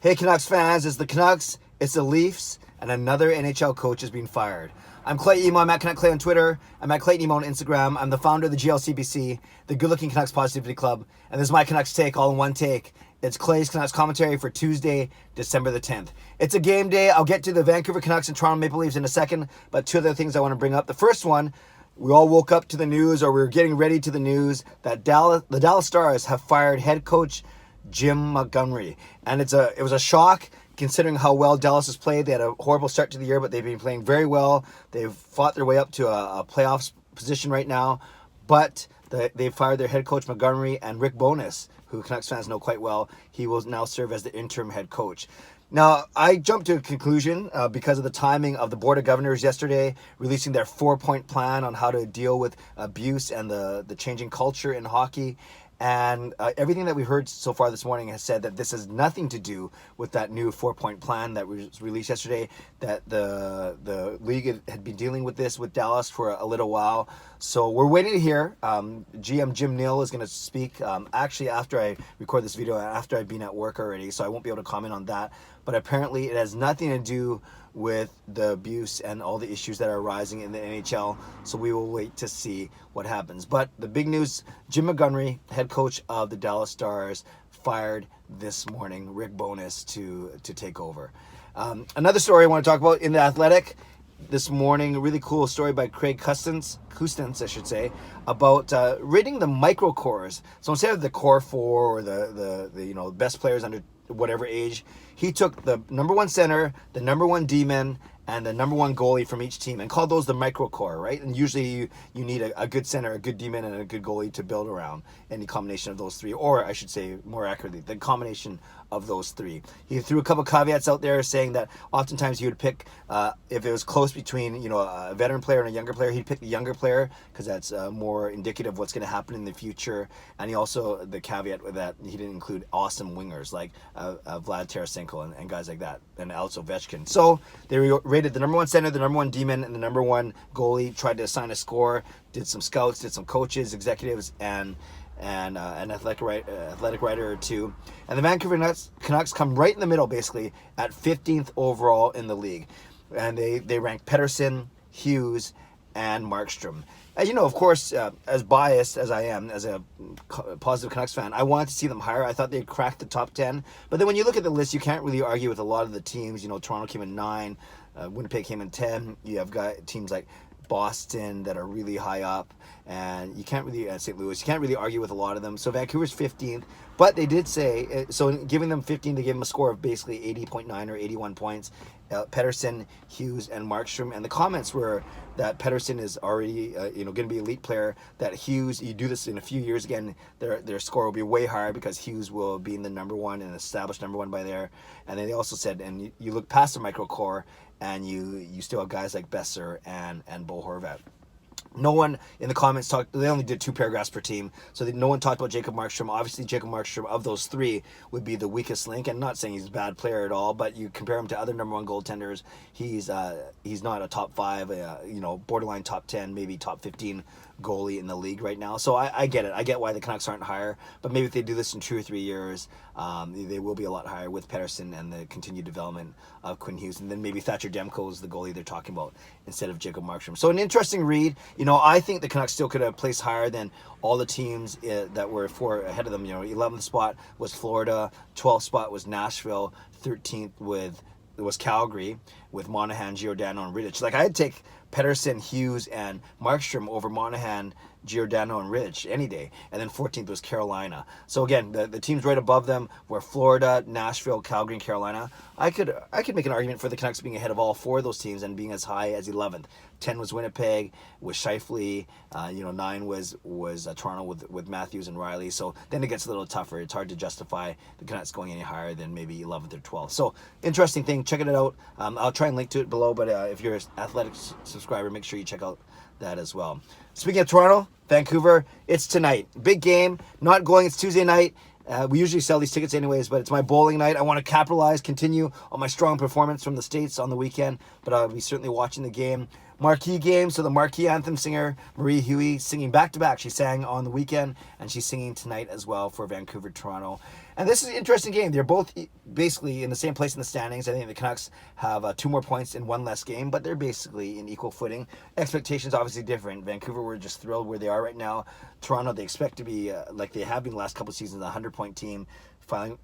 Hey Canucks fans, it's the Canucks, it's the Leafs, and another NHL coach is being fired. I'm Clay Emo, I'm at Canuck Clay on Twitter, I'm at Clayton Emo on Instagram, I'm the founder of the GLCBC, the Good Looking Canucks Positivity Club, and this is my Canucks take all in one take. It's Clay's Canucks commentary for Tuesday, December the 10th. It's a game day. I'll get to the Vancouver Canucks and Toronto Maple Leafs in a second, but two other things I want to bring up. The first one, we all woke up to the news, or we were getting ready to the news, that the Dallas Stars have fired head coach Jim Montgomery. And it was a shock considering how well Dallas has played. They had a horrible start to the year, but they've been playing very well. They've fought their way up to a playoffs position right now. But they fired their head coach Montgomery, and Rick Bowness, who Canucks fans know quite well, he will now serve as the interim head coach. Now, I jumped to a conclusion because of the timing of the Board of Governors yesterday releasing their 4-point plan on how to deal with abuse and the changing culture in hockey. And everything that we heard so far this morning has said that this has nothing to do with that new 4-point plan that was released yesterday, that the league had been dealing with this with Dallas for a little while. So we're waiting to hear. GM Jim Neal is going to speak actually after I record this video, after I've been at work already, so I won't be able to comment on that. But apparently it has nothing to do with the abuse and all the issues that are rising in the NHL. So we will wait to see what happens. But the big news, Jim Montgomery, head coach of the Dallas Stars, fired this morning Rick Bowness to take over. Another story I want to talk about in The Athletic this morning, a really cool story by Craig Custance, I should say, about rating the micro cores. So instead of the core four or the best players under whatever age, he took the number one center, the number one D-man, and the number one goalie from each team and called those the micro core, right? And usually you need a good center, a good D-man, and a good goalie to build around, any combination of those three, or I should say more accurately, the combination of those three. He threw a couple caveats out there saying that oftentimes he would pick, if it was close between a veteran player and a younger player, he'd pick the younger player because that's more indicative of what's going to happen in the future. And he also, the caveat with that, he didn't include awesome wingers like Vlad Tarasenko and guys like that, and Alex Ovechkin. So they rated the number one center, the number one D-man, and the number one goalie, tried to assign a score, did some scouts, did some coaches, executives, and an athletic writer or two. And the Vancouver Canucks come right in the middle, basically, at 15th overall in the league. And they rank Pettersson, Hughes, and Markstrom. And, of course, as biased as I am, as a positive Canucks fan, I wanted to see them higher. I thought they'd crack the top 10. But then when you look at the list, you can't really argue with a lot of the teams. Toronto came in 9, Winnipeg came in 10. You have got teams like Boston that are really high up, and you can't really, St. Louis, you can't really argue with a lot of them. So Vancouver's 15th, but they did say, so giving them 15 to give them a score of basically 80.9 or 81 points, Pettersson, Hughes, and Markstrom. And the comments were that Pettersson is already, going to be an elite player, that Hughes, you do this in a few years again, their score will be way higher because Hughes will be in the number one and established number one by there. And then they also said, and you look past the micro core, and you still have guys like Besser and Bo Horvat. No one in the comments talked, they only did 2 paragraphs per team, so no one talked about Jacob Markstrom. Obviously, Jacob Markstrom, of those 3, would be the weakest link, and not saying he's a bad player at all, but you compare him to other number one goaltenders, he's not a top 5, borderline top 10, maybe top 15 goalie in the league right now. So I get it. I get why the Canucks aren't higher, but maybe if they do this in 2 or 3 years, they will be a lot higher with Pettersson and the continued development of Quinn Hughes, and then maybe Thatcher Demko is the goalie they're talking about instead of Jacob Markstrom. So an interesting read. I think the Canucks still could have placed higher than all the teams that were 4 ahead of them. 11th spot was Florida, 12th spot was Nashville, 13th was Calgary with Monahan, Giordano, and Rittich. Like, I'd take Pettersson, Hughes, and Markstrom over Monahan, Giordano, and Rittich any day. And then 14th was Carolina. So again, the teams right above them were Florida, Nashville, Calgary, and Carolina. I could make an argument for the Canucks being ahead of all 4 of those teams and being as high as 11th. 10 was Winnipeg with Scheifele. 9 was Toronto with Matthews and Riley. So then it gets a little tougher. It's hard to justify the Canucks going any higher than maybe 11th or 12th. So interesting thing. Check it out. I'll try and link to it below. But if you're an Athletic subscriber, make sure you check out that as well. Speaking of Toronto, Vancouver, it's tonight. Big game. Not going. It's Tuesday night. We usually sell these tickets anyways, but it's my bowling night. I want to capitalize, continue on my strong performance from the States on the weekend, but I'll be certainly watching the game. Marquee game, so the marquee anthem singer, Marie Huey, singing back-to-back. She sang on the weekend, and she's singing tonight as well for Vancouver, Toronto. And this is an interesting game. They're both basically in the same place in the standings. I think the Canucks have 2 more points in 1 less game, but they're basically in equal footing. Expectations obviously different. Vancouver, we're just thrilled where they are right now. Toronto, they expect to be like they have been the last couple of seasons, a 100-point team.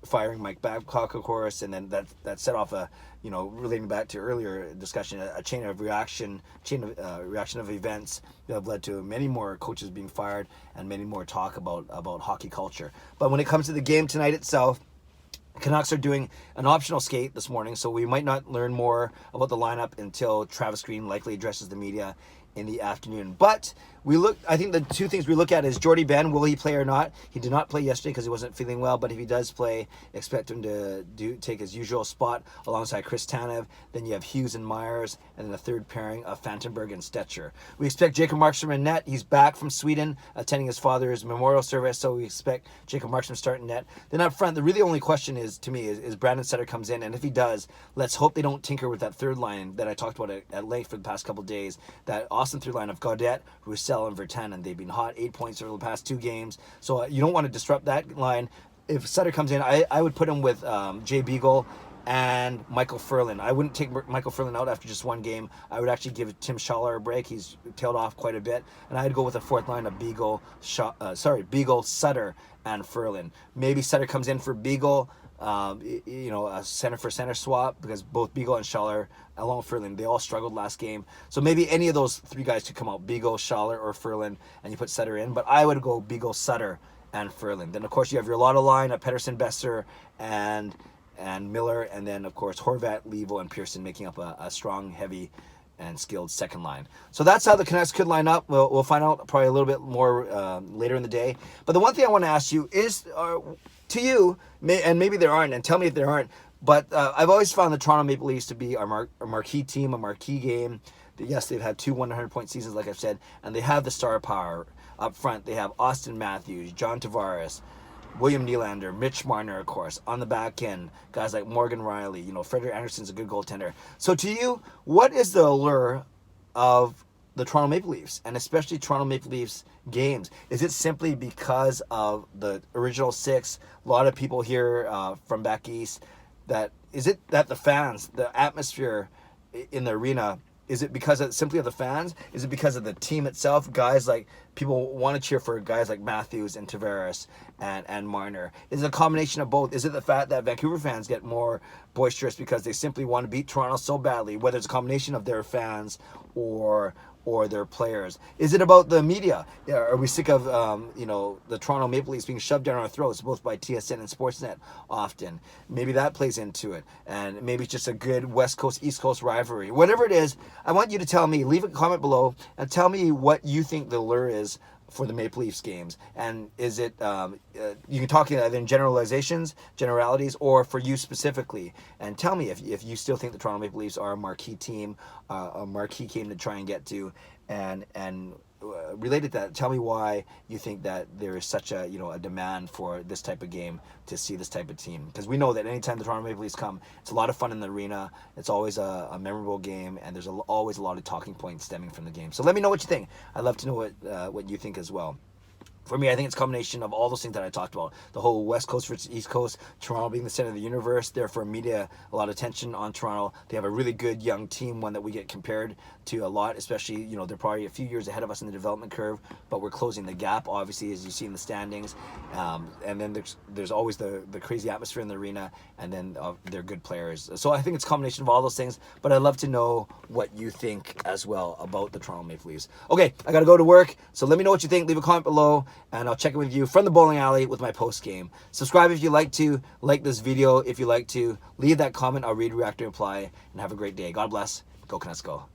Firing Mike Babcock, of course, and then that set off a, relating back to earlier discussion, a chain of reaction of events that have led to many more coaches being fired and many more talk about hockey culture. But when it comes to the game tonight itself, Canucks are doing an optional skate this morning, so we might not learn more about the lineup until Travis Green likely addresses the media in the afternoon. But I think the 2 things we look at is Jordy Ben, will he play or not? He did not play yesterday because he wasn't feeling well, but if he does play, expect him to take his usual spot alongside Chris Tanev. Then you have Hughes and Myers, and then the third pairing of Fantenberg and Stetcher. We expect Jacob Markstrom in net. He's back from Sweden, attending his father's memorial service, so we expect Jacob Markstrom to start in net. Then up front, the really only question is, to me, is Brandon Sutter comes in, and if he does, let's hope they don't tinker with that third line that I talked about at length for the past couple of days, that awesome third line of Gaudette, Roussel, and Vertanen. They've been hot, 8 points over the past 2 games. So you don't want to disrupt that line. If Sutter comes in, I would put him with Jay Beagle and Michael Ferland. I wouldn't take Michael Ferland out after just 1 game. I would actually give Tim Schaller a break. He's tailed off quite a bit. And I'd go with a 4th line of Beagle, Sutter, and Ferland. Maybe Sutter comes in for Beagle, a center for center swap, because both Beagle and Schaller, along with Ferland, they all struggled last game. So maybe any of those 3 guys could come out, Beagle, Schaller, or Ferland, and you put Sutter in. But I would go Beagle, Sutter, and Ferland. Then, of course, you have your Lotto line of Pettersson, Besser, and Miller. And then, of course, Horvat, Levo, and Pearson making up a strong, heavy, and skilled second line. So that's how the Canucks could line up. We'll find out probably a little bit more later in the day. But the one thing I want to ask you is, to you, and maybe there aren't, and tell me if there aren't, but I've always found the Toronto Maple Leafs to be a marquee team, a marquee game. Yes, they've had 2 100-point seasons, like I've said, and they have the star power up front. They have Austin Matthews, John Tavares, William Nylander, Mitch Marner, of course. On the back end, guys like Morgan Riley, Frederik Anderson's a good goaltender. So to you, what is the allure of the Toronto Maple Leafs, and especially Toronto Maple Leafs games? Is it simply because of the original 6? A lot of people here from back east, is it that the fans, the atmosphere in the arena, is it because simply of the fans? Is it because of the team itself? Guys like, people want to cheer for guys like Matthews and Tavares and Marner. Is it a combination of both? Is it the fact that Vancouver fans get more boisterous because they simply want to beat Toronto so badly, whether it's a combination of their fans or their players? Is it about the media? Are we sick of the Toronto Maple Leafs being shoved down our throats, both by TSN and Sportsnet often? Maybe that plays into it, and maybe it's just a good West Coast East Coast rivalry. Whatever it is, I want you to tell me. Leave a comment below and tell me what you think the lure is for the Maple Leafs games. And is it, you can talk either in generalities, or for you specifically. And tell me if you still think the Toronto Maple Leafs are a marquee team, a marquee game to try and get to. And related to that, tell me why you think that there is such a demand for this type of game, to see this type of team. Because we know that anytime the Toronto Maple Leafs come, it's a lot of fun in the arena. It's always a memorable game, and there's always a lot of talking points stemming from the game. So let me know what you think. I'd love to know what you think as well. For me, I think it's a combination of all those things that I talked about. The whole West Coast versus East Coast, Toronto being the center of the universe, therefore media, a lot of attention on Toronto. They have a really good young team, one that we get compared to a lot, especially, they're probably a few years ahead of us in the development curve, but we're closing the gap, obviously, as you see in the standings. And then there's always the crazy atmosphere in the arena, and then they're good players. So I think it's a combination of all those things, but I'd love to know what you think as well about the Toronto Maple Leafs. Okay, I got to go to work, so let me know what you think. Leave a comment below, and I'll check in with you from the bowling alley with my post game. Subscribe if you like to, like this video if you like to, leave that comment. I'll read, react, and reply, and have a great day. God bless. Go Canucks, go.